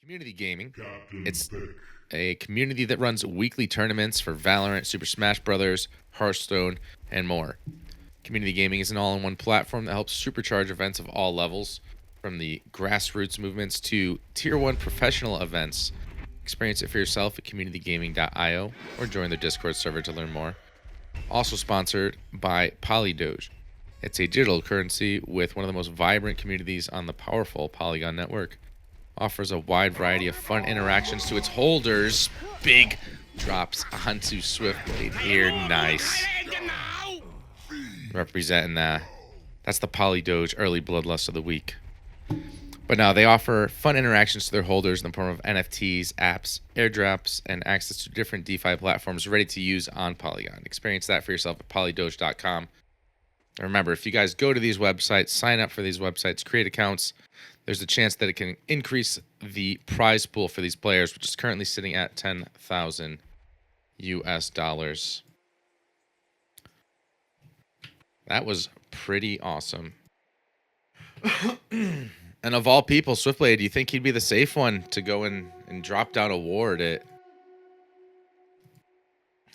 Community gaming. It's a community that runs weekly tournaments for Valorant, Super Smash Bros., Hearthstone, and more. Community gaming is an all-in-one platform that helps supercharge events of all levels, from the grassroots movements to tier 1 professional events. Experience it for yourself at communitygaming.io or join their Discord server to learn more. Also sponsored by PL.Doge. It's a digital currency with one of the most vibrant communities on the powerful Polygon network. Offers a wide variety of fun interactions to its holders. Big drops onto Swiftblade here. Nice. Representing that's the PL.Doge early bloodlust of the week. But now they offer fun interactions to their holders in the form of NFTs, apps, airdrops, and access to different DeFi platforms ready to use on Polygon. Experience that for yourself at PL.Doge.com. Remember, if you guys go to these websites, sign up for these websites, create accounts, there's a chance that it can increase the prize pool for these players, which is currently sitting at $10,000 US. That was pretty awesome. And of all people, Swiftblade, do you think he'd be the safe one to go in and drop down a ward at...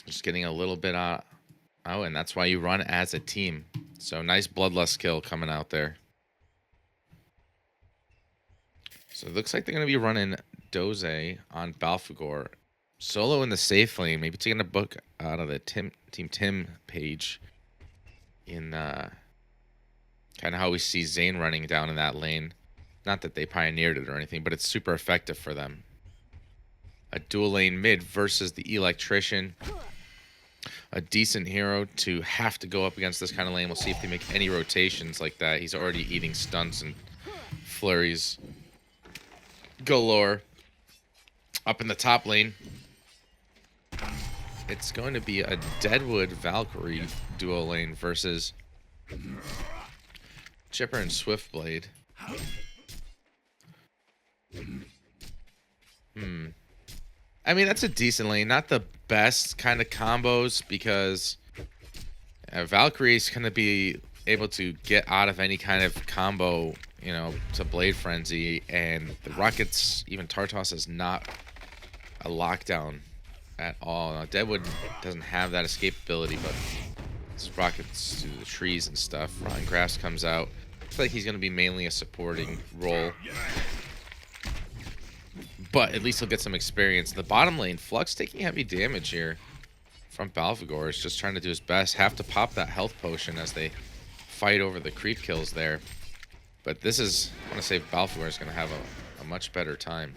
Just getting a little bit out. Oh, and that's why you run as a team. So nice bloodlust kill coming out there. So it looks like they're going to be running Doze on Balfagor. Solo in the safe lane. Maybe taking a book out of the Team Tim page. In kind of how we see Zane running down in that lane. Not that they pioneered it or anything, but it's super effective for them. A dual lane mid versus the Electrician. A decent hero to have to go up against this kind of lane. We'll see if they make any rotations like that. He's already eating stunts and flurries galore. Up in the top lane, it's going to be a Deadwood Valkyrie duo lane versus Chipper and Swiftblade. I mean, that's a decent lane. Not the best kind of combos because Valkyrie's going to be able to get out of any kind of combo, you know, to Blade Frenzy. And the Rockets, even Tartos, is not a lockdown at all. Now, Deadwood doesn't have that escapability, but this Rockets to the trees and stuff. Rotten Grass comes out. Looks like he's going to be mainly a supporting role. But at least he'll get some experience. The bottom lane, Flux taking heavy damage here from Balfagor. Is just trying to do his best. Have to pop that health potion as they fight over the creep kills there. But this is, I want to say Balfagor is going to have a much better time.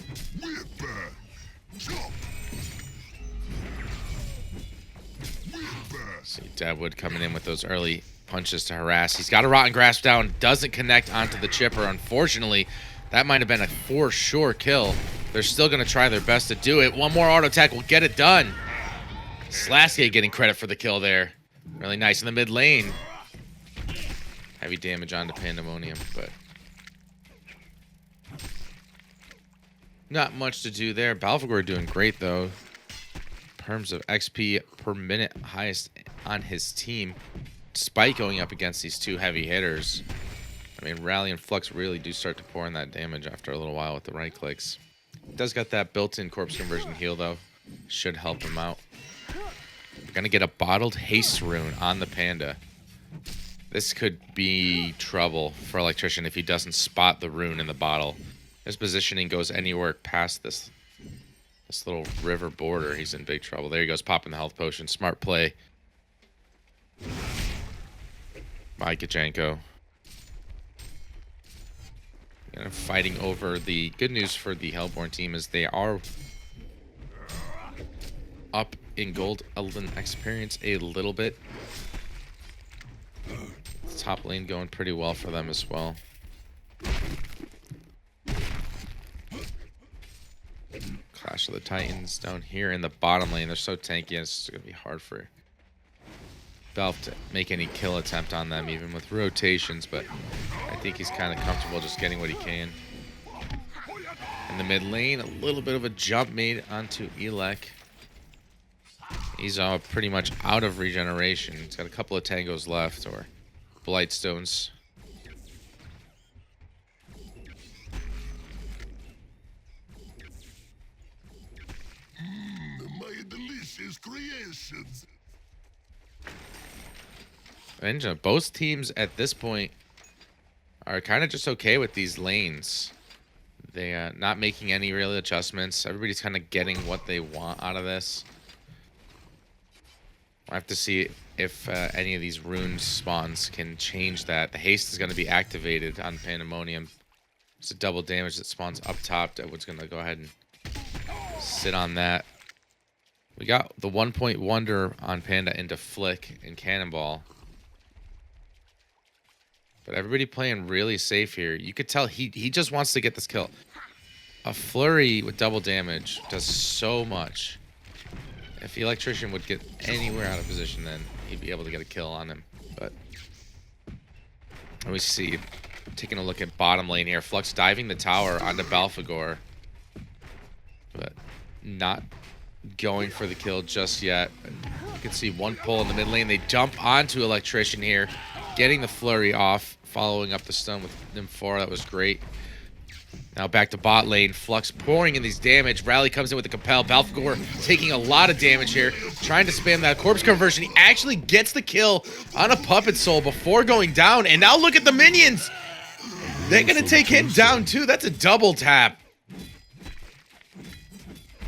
See Deadwood coming in with those early punches to harass. He's got a Rotten Grasp down. Doesn't connect onto the Chipper, unfortunately. That might have been a for sure kill. They're still going to try their best to do it. One more auto attack will get it done. Slaske getting credit for the kill there. Really nice in the mid lane. Heavy damage onto Pandemonium, but not much to do there. Balfagor doing great, though. In terms of XP per minute, highest on his team, despite going up against these two heavy hitters. I mean, Rally and Flux really do start to pour in that damage after a little while with the right clicks. It does got that built-in corpse conversion heal, though. Should help him out. We're going to get a bottled haste rune on the Panda. This could be trouble for Electrician if he doesn't spot the rune in the bottle. His positioning goes anywhere past this little river border. He's in big trouble. There he goes, popping the health potion. Smart play by Gajenko. Fighting over. The good news for the Hellborn team is they are up in gold Elden experience a little bit. The top lane going pretty well for them as well. Clash of the Titans down here in the bottom lane. They're so tanky, it's going to be hard for Belf to make any kill attempt on them, even with rotations, but I think he's kind of comfortable just getting what he can. In the mid lane, a little bit of a jump made onto Elec. He's pretty much out of regeneration. He's got a couple of tangos left, or Blightstones. And both teams at this point are kind of just okay with these lanes. They not making any real adjustments. Everybody's kind of getting what they want out of this. We'll have to see if any of these rune spawns can change that. The haste is going to be activated on Pandemonium. It's a double damage that spawns up top. Deadwood's going to go ahead and sit on that. We got the 1-point wonder on Panda into Flick and Cannonball. But everybody playing really safe here. You could tell he just wants to get this kill. A flurry with double damage does so much. If the electrician would get anywhere out of position, then he'd be able to get a kill on him. But let me see. Taking a look at bottom lane here. Flux diving the tower onto Balfagor. But not going for the kill just yet. You can see one pull in the mid lane. They jump onto electrician here. Getting the flurry off. Following up the stun with Nymphora. That was great. Now back to bot lane. Flux pouring in these damage. Rally comes in with the compel. Balfagor taking a lot of damage here. Trying to spam that corpse conversion. He actually gets the kill on a puppet soul before going down. And now look at the minions. They're going to take him down too. That's a double tap.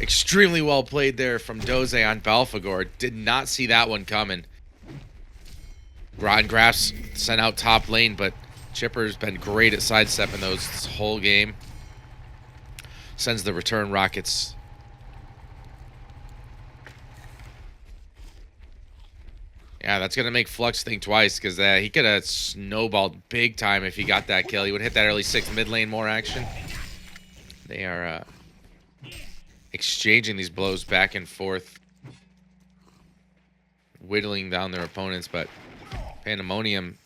Extremely well played there from Doze on Balfagor. Did not see that one coming. Rotten Grass sent out top lane, but Chipper's been great at sidestepping those this whole game. Sends the return rockets. Yeah, that's going to make Flux think twice, because he could have snowballed big time if he got that kill. He would hit that early 6th mid lane, more action. They are exchanging these blows back and forth, whittling down their opponents, but Pandemonium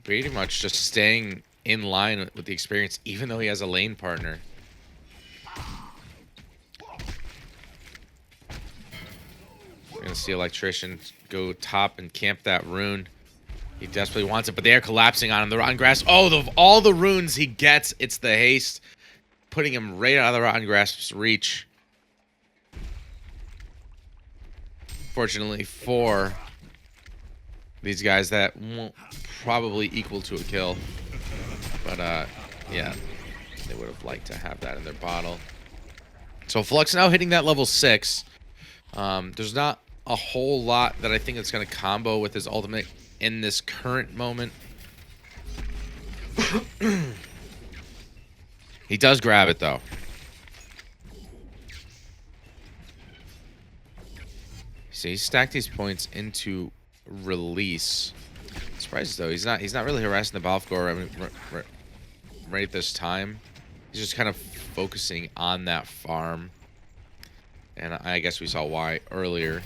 pretty much just staying in line with the experience, even though he has a lane partner. We're going to see Electrician go top and camp that rune. He desperately wants it, but they are collapsing on him. The Rotten Grass. Oh, all the runes he gets, it's the haste. Putting him right out of the Rotten Grasp's reach. Fortunately for these guys, that won't probably equal to a kill. But, yeah, they would have liked to have that in their bottle. So Flux now hitting that level 6. There's not a whole lot that I think it's going to combo with his ultimate in this current moment. He does grab it, though. See, he stacked these points into release. Surprised though, he's not really harassing the Balfagor right at this time. He's just kind of focusing on that farm. And I guess we saw why earlier.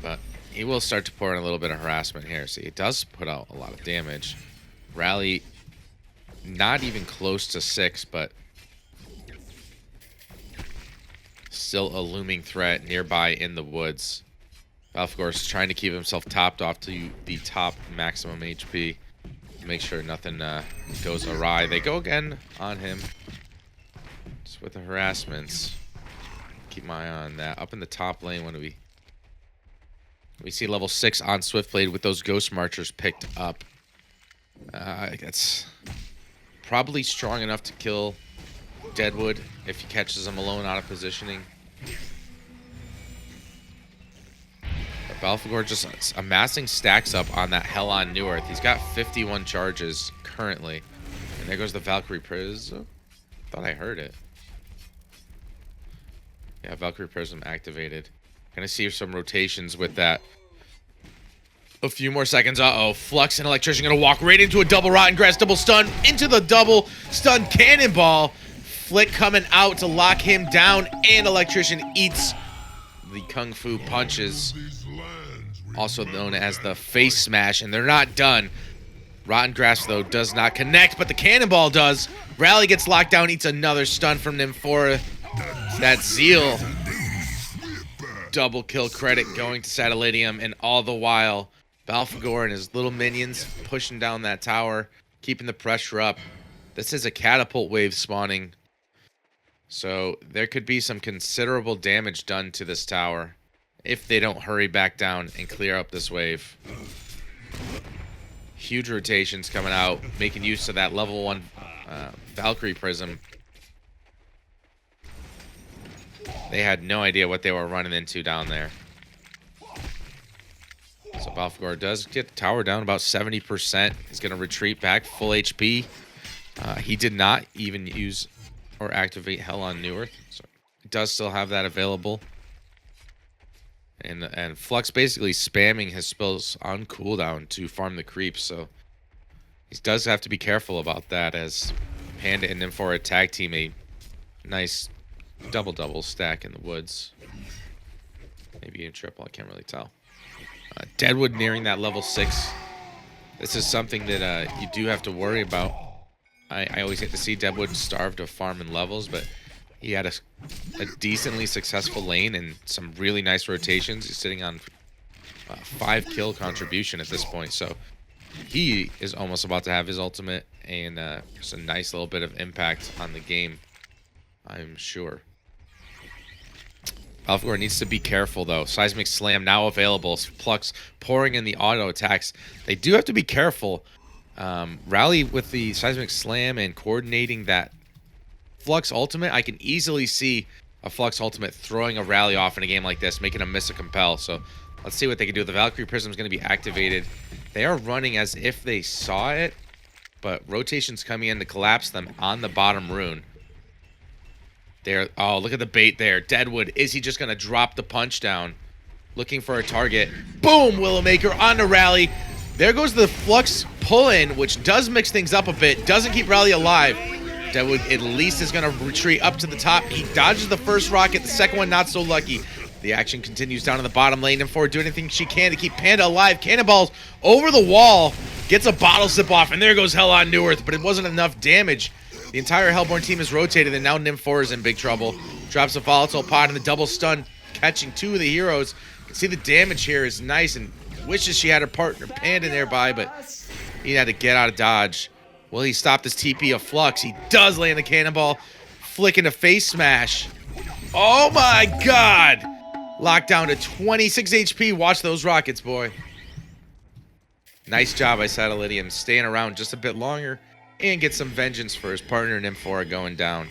But he will start to pour in a little bit of harassment here. See, it does put out a lot of damage. Rally, not even close to 6, but still a looming threat nearby in the woods. Balfagor is trying to keep himself topped off to the top maximum HP. Make sure nothing goes awry. They go again on him. Just with the harassments. Keep my eye on that. Up in the top lane, when we see level 6 on Swiftblade with those Ghost Marchers picked up. That's probably strong enough to kill Deadwood if he catches him alone out of positioning. But Balfagor just amassing stacks up on that Hell on Newerth. He's got 51 charges currently. And there goes the Valkyrie Prism. Thought I heard it. Yeah, Valkyrie Prism activated. Gonna see some rotations with that. A few more seconds. Uh-oh. Flux and Electrician gonna walk right into a double Rotten Grass, double stun, into the double stun Cannonball. Flick coming out to lock him down, and Electrician eats the Kung Fu punches, also known as the face smash, and they're not done. Rotten Grass, though, does not connect, but the Cannonball does. Rally gets locked down, eats another stun from Nymphora. That Zeal double kill credit going to Sadaladium, and all the while, Balfagor and his little minions pushing down that tower, keeping the pressure up. This is a catapult wave spawning. So there could be some considerable damage done to this tower if they don't hurry back down and clear up this wave. Huge rotations coming out, making use of that level 1 Valkyrie Prism. They had no idea what they were running into down there. So Balfagor does get the tower down about 70%. He's going to retreat back, full HP. He did not even use or activate Hell on Newerth, so he does still have that available. And Flux basically spamming his spells on cooldown to farm the creeps, so he does have to be careful about that, as Panda and Nymph are a tag team, a nice double stack in the woods. Maybe in triple, I can't really tell. Deadwood nearing that level 6. This is something that you do have to worry about. I always hate to see Deadwood starve to farm in levels, but he had a decently successful lane and some really nice rotations. He's sitting on 5 kill contribution at this point, so he is almost about to have his ultimate and just a nice little bit of impact on the game, I'm sure. Balfagor needs to be careful, though. Seismic Slam now available. Flux pouring in the auto attacks. They do have to be careful. Rally with the Seismic Slam and coordinating that Flux ultimate. I can easily see a Flux ultimate throwing a rally off in a game like this, making a miss a compel. So let's see what they can do. The Valkyrie Prism is going to be activated. They are running as if they saw it, but rotation's coming in to collapse them on the bottom rune. There. Oh, look at the bait there. Deadwood. Is he just going to drop the punch down? Looking for a target. Boom! Willowmaker on the rally. There goes the Flux pull-in, which does mix things up a bit. Doesn't keep Rally alive. Deadwood at least is going to retreat up to the top. He dodges the first rocket. The second one, not so lucky. The action continues down in the bottom lane. And for doing anything she can to keep Panda alive. Cannonballs over the wall. Gets a bottle sip off. And there goes Hell on Newerth. But it wasn't enough damage. The entire Hellborn team is rotated. And now Nymph4 is in big trouble. Drops a volatile pod and the double stun, catching 2 of the heroes. You can see the damage here is nice, and wishes she had her partner Panda nearby, but he had to get out of dodge. Will he stop this TP of Flux? He does land a cannonball, flicking a face smash. Oh my god! Locked down to 26 HP. Watch those rockets, boy. Nice job by Satylidium, staying around just a bit longer and get some vengeance for his partner Nymph4 going down.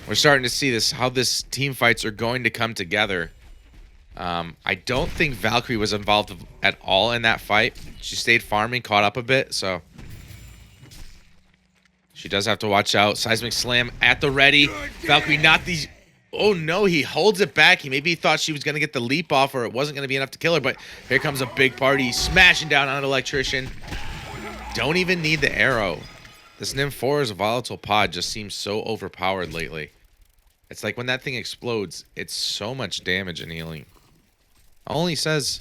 We're starting to see this, how this team fights are going to come together. I don't think Valkyrie was involved at all in that fight. She stayed farming, caught up a bit, so she does have to watch out. Seismic Slam at the ready. Valkyrie not these. Oh no, he holds it back. He maybe thought she was going to get the leap off or it wasn't going to be enough to kill her, but here comes a big party smashing down on an electrician. Don't even need the arrow. This Nymph4's volatile pod just seems so overpowered lately. It's like when that thing explodes, it's so much damage and healing. Only says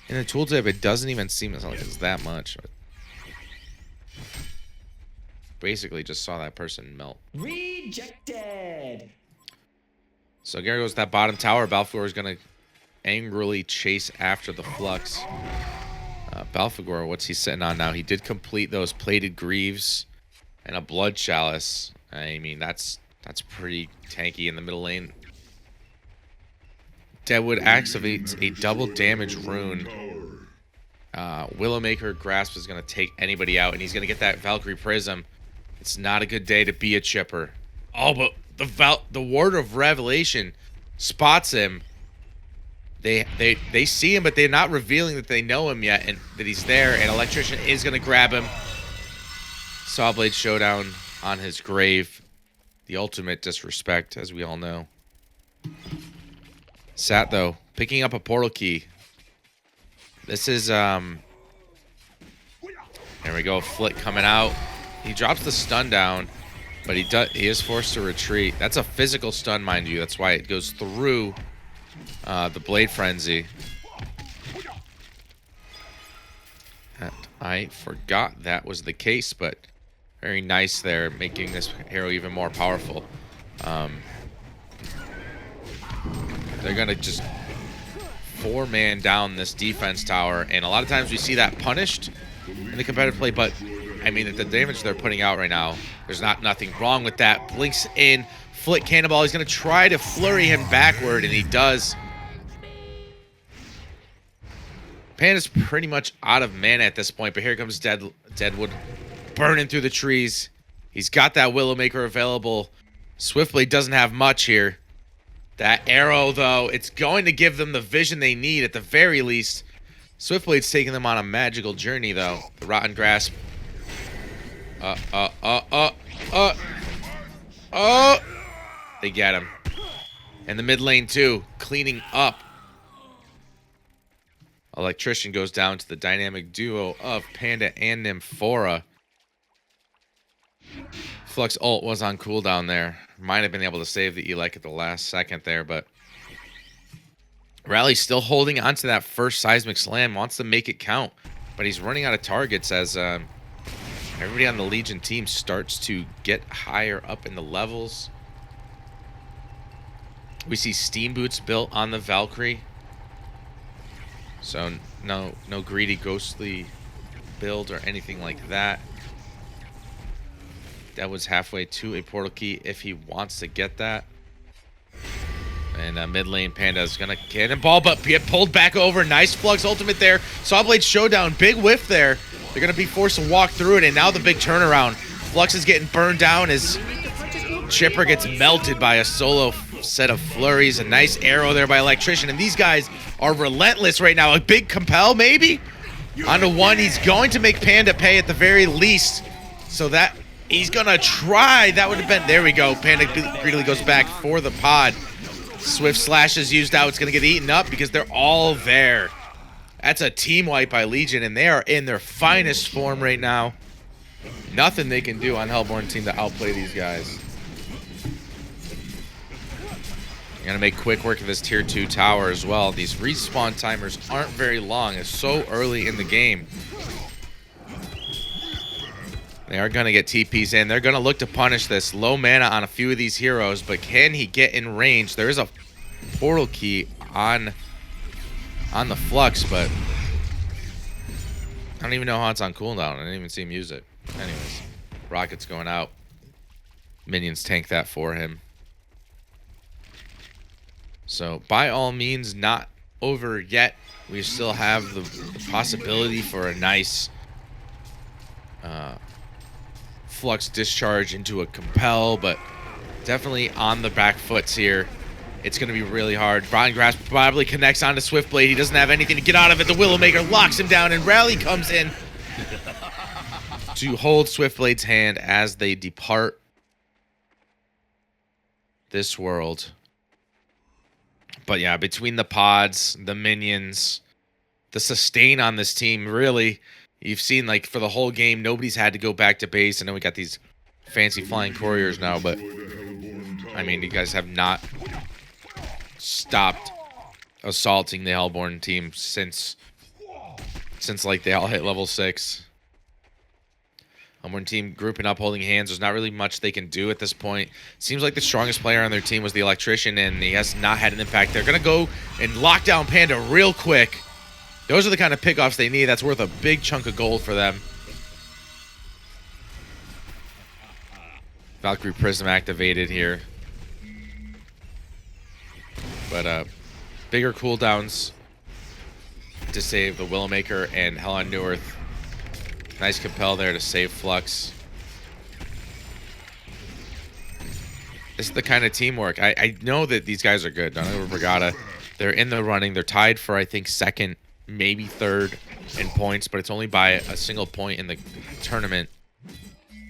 in the tooltip, it doesn't even seem like it's that much. Basically, just saw that person melt. Rejected. So there goes that bottom tower. Balfagor is going to angrily chase after the Flux. Balfagor, what's he sitting on now? He did complete those plated greaves and a blood chalice. I mean, that's pretty tanky in the middle lane. Deadwood activates a double damage rune. Willowmaker Grasp is going to take anybody out, and he's going to get that Valkyrie Prism. It's not a good day to be a chipper. Oh, but the Ward of Revelation spots him. They see him, but they're not revealing that they know him yet and that he's there, and Electrician is going to grab him. Sawblade Showdown on his grave. The ultimate disrespect, as we all know. Sat, though, picking up a portal key. This is, there we go, Flick coming out. He drops the stun down, but he is forced to retreat. That's a physical stun, mind you. That's why it goes through the Blade Frenzy. I forgot that was the case, but very nice there, making this hero even more powerful. They're going to just 4-man down this defense tower, and a lot of times we see that punished in the competitive play, but I mean, the damage they're putting out right now, there's nothing wrong with that. Blinks in, flick cannonball. He's going to try to flurry him backward, and he does. Panda's pretty much out of mana at this point, but here comes Deadwood burning through the trees. He's got that Willowmaker available. Swiftblade doesn't have much here. That arrow, though, it's going to give them the vision they need at the very least. Swiftblade's taking them on a magical journey, though. The Rotten Grasp. They get him. And the mid lane, too, cleaning up. Electrician goes down to the dynamic duo of Panda and Nymphora. Flux ult was on cooldown there. Might have been able to save the Elec at the last second there, but Rally's still holding on to that first seismic slam, wants to make it count, but he's running out of targets as everybody on the Legion team starts to get higher up in the levels. We see steam boots built on the Valkyrie. So no greedy ghostly build or anything like that. That was halfway to a portal key if he wants to get that. And mid lane Panda is gonna cannonball, but get pulled back over. Nice Flux ultimate there. Sawblade showdown, big whiff there. They're gonna be forced to walk through it, and now the big turnaround. Flux is getting burned down as Chipper gets melted by a solo set of flurries. A nice arrow there by Electrician, and these guys are relentless right now. A big compel, maybe? Onto one, he's going to make Panda pay at the very least. So that, he's gonna try. That would have been, there we go. Panda greedily goes back for the pod. Swift Slash is used out. It's gonna get eaten up because they're all there. That's a team wipe by Legion, and they are in their finest form right now. Nothing they can do on Hellborn team to outplay these guys. Gonna make quick work of this tier 2 tower as well. These respawn timers aren't very long. It's so early in the game. They are gonna get TPs in. They're gonna look to punish this. Low mana on a few of these heroes, but can he get in range? There is a portal key on the Flux, but I don't even know how it's on cooldown. I didn't even see him use it. Anyways, rocket's going out. Minions tank that for him. So, by all means, not over yet. We still have the possibility for a nice Flux discharge into a compel, but definitely on the back foots here. It's going to be really hard. Rotten Grasp probably connects onto Swiftblade. He doesn't have anything to get out of it. The Willowmaker locks him down, and Rally comes in to hold Swiftblade's hand as they depart this world. But yeah, between the pods, the minions, the sustain on this team, really, you've seen, like, for the whole game, nobody's had to go back to base. I know we got these fancy flying couriers now, but I mean, you guys have not stopped assaulting the Hellborn team since like they all hit level 6. Hellborn team grouping up, holding hands. There's not really much they can do at this point. Seems like the strongest player on their team was the Electrician, and he has not had an impact. They're gonna go and lock down Panda real quick. Those are the kind of pickoffs they need. That's worth a big chunk of gold for them. Valkyrie Prism activated here. But bigger cooldowns to save the Willowmaker and Hell on Newerth. Nice compel there to save Flux. This is the kind of teamwork. I know that these guys are good. Donovan Brigada, they're in the running. They're tied for, I think, second, maybe third in points, but it's only by a single point in the tournament.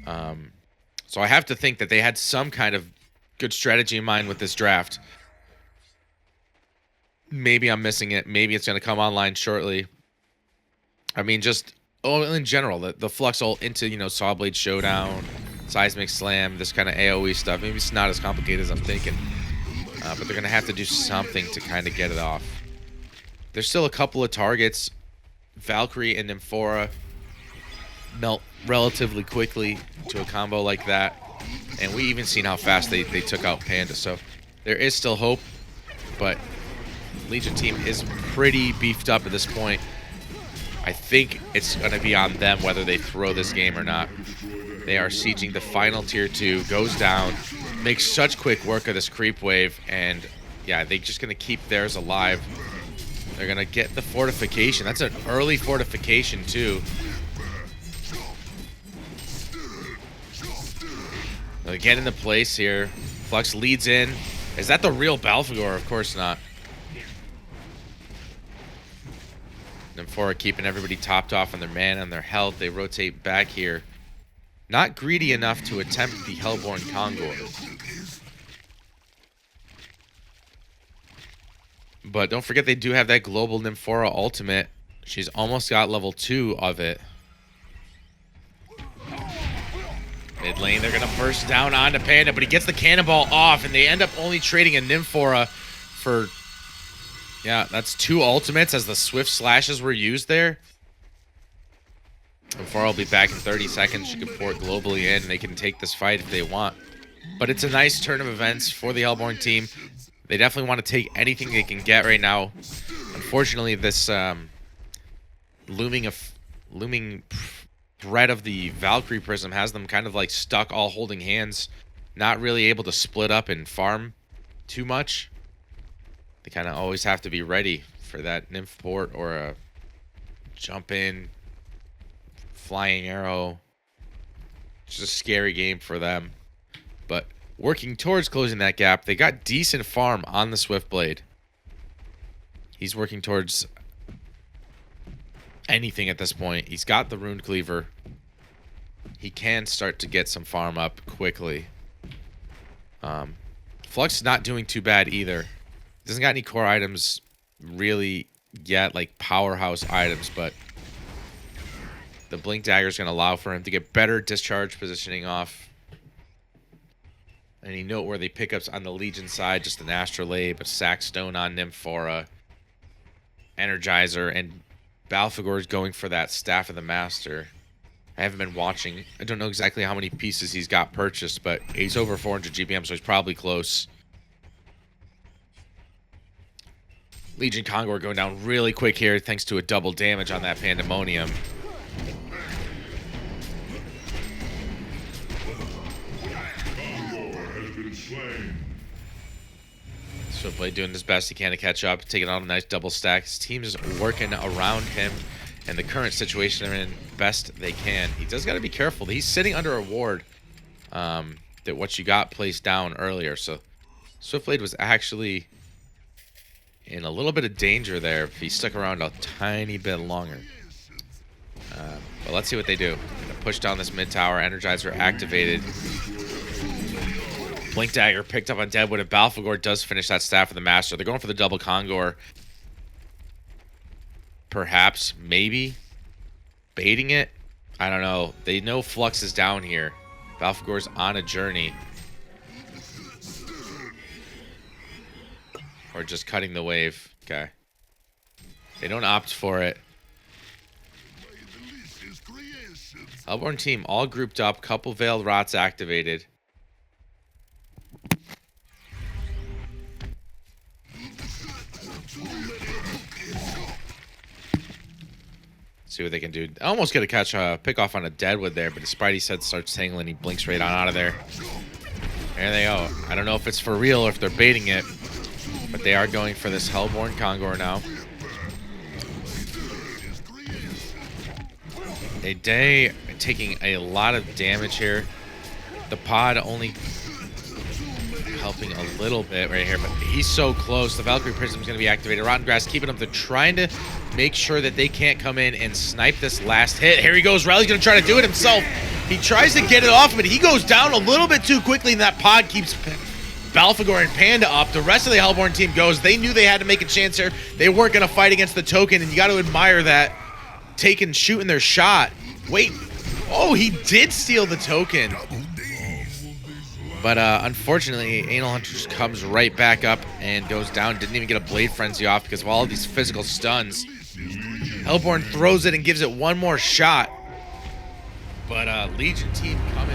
So I have to think that they had some kind of good strategy in mind with this draft. Maybe I'm missing it. Maybe it's going to come online shortly. I mean, just in general, the Flux ult into, you know, Sawblade Showdown, Seismic Slam, this kind of AoE stuff. Maybe it's not as complicated as I'm thinking. But they're going to have to do something to kind of get it off. There's still a couple of targets. Valkyrie and Nymphora melt relatively quickly to a combo like that. And we even seen how fast they took out Panda. So there is still hope. But Legion team is pretty beefed up at this point. I think it's going to be on them whether they throw this game or not. They are sieging the final tier 2, goes down, makes such quick work of this creep wave, and yeah, they're just going to keep theirs alive. They're going to get the fortification. That's an early fortification, too. They get into place here. Flux leads in. Is that the real Balfagor? Of course not. Nymphora keeping everybody topped off on their mana and their health. They rotate back here. Not greedy enough to attempt the Hellborn Kongor. But don't forget they do have that global Nymphora ultimate. She's almost got level 2 of it. Mid lane, they're going to burst down onto Panda, but he gets the cannonball off, and they end up only trading a Nymphora for... Yeah, that's 2 ultimates as the swift slashes were used there. Nymphora will be back in 30 seconds. She can port globally in, and they can take this fight if they want. But it's a nice turn of events for the Hellborn team. They definitely want to take anything they can get right now. Unfortunately, this looming threat of the Valkyrie Prism has them kind of like stuck all holding hands, not really able to split up and farm too much. They kind of always have to be ready for that Nymph port or a jump in, flying arrow. It's a scary game for them. But working towards closing that gap, they got decent farm on the Swiftblade. He's working towards anything at this point. He's got the Rune Cleaver. He can start to get some farm up quickly. Flux is not doing too bad either. Doesn't got any core items really yet, like powerhouse items, but the Blink Dagger is going to allow for him to get better discharge positioning off. Any noteworthy pickups on the Legion side, just an Astrolabe, a Sackstone on Nymphora, Energizer, and Balfagor is going for that Staff of the Master. I haven't been watching. I don't know exactly how many pieces he's got purchased, but he's over 400 GPM, so he's probably close. Legion Kongor going down really quick here thanks to a double damage on that Pandemonium. Swiftblade doing his best he can to catch up, taking on a nice double stack. His team is working around him and the current situation they're in best they can. He does got to be careful. He's sitting under a ward that what you got placed down earlier. So Swiftblade was actually in a little bit of danger there if he stuck around a tiny bit longer. But let's see what they do. Gonna push down this mid tower. Energizer activated. Blink Dagger picked up on Deadwood, and Balfagor does finish that Staff of the Master. They're going for the double Kongor. Perhaps, maybe, baiting it. I don't know. They know Flux is down here. Balfagor's on a journey. Or just cutting the wave. Okay. They don't opt for it. Hellborn team all grouped up. Couple Veiled Rots activated. See what they can do. I almost get a catch pick off on a Deadwood there, but his Spidey sense starts tangling. He blinks right on out of there. There they go. I don't know if it's for real or if they're baiting it, but they are going for this Hellborn Kongor now. Day taking a lot of damage here. The pod only helping a little bit right here, but he's so close. The Valkyrie Prism is going to be activated. Rotten Grass keeping them. They're trying to make sure that they can't come in and snipe this last hit. Here he goes. Riley's going to try to do it himself. He tries to get it off, but he goes down a little bit too quickly, and that pod keeps Balfagor and Panda up. The rest of the Hellborn team goes. They knew they had to make a chance here. They weren't going to fight against the token, and you got to admire that. Shooting their shot. Wait. Oh, he did steal the token. But unfortunately, Anal Hunter just comes right back up and goes down. Didn't even get a Blade Frenzy off because of all of these physical stuns. Hellborn throws it and gives it one more shot. But Legion team coming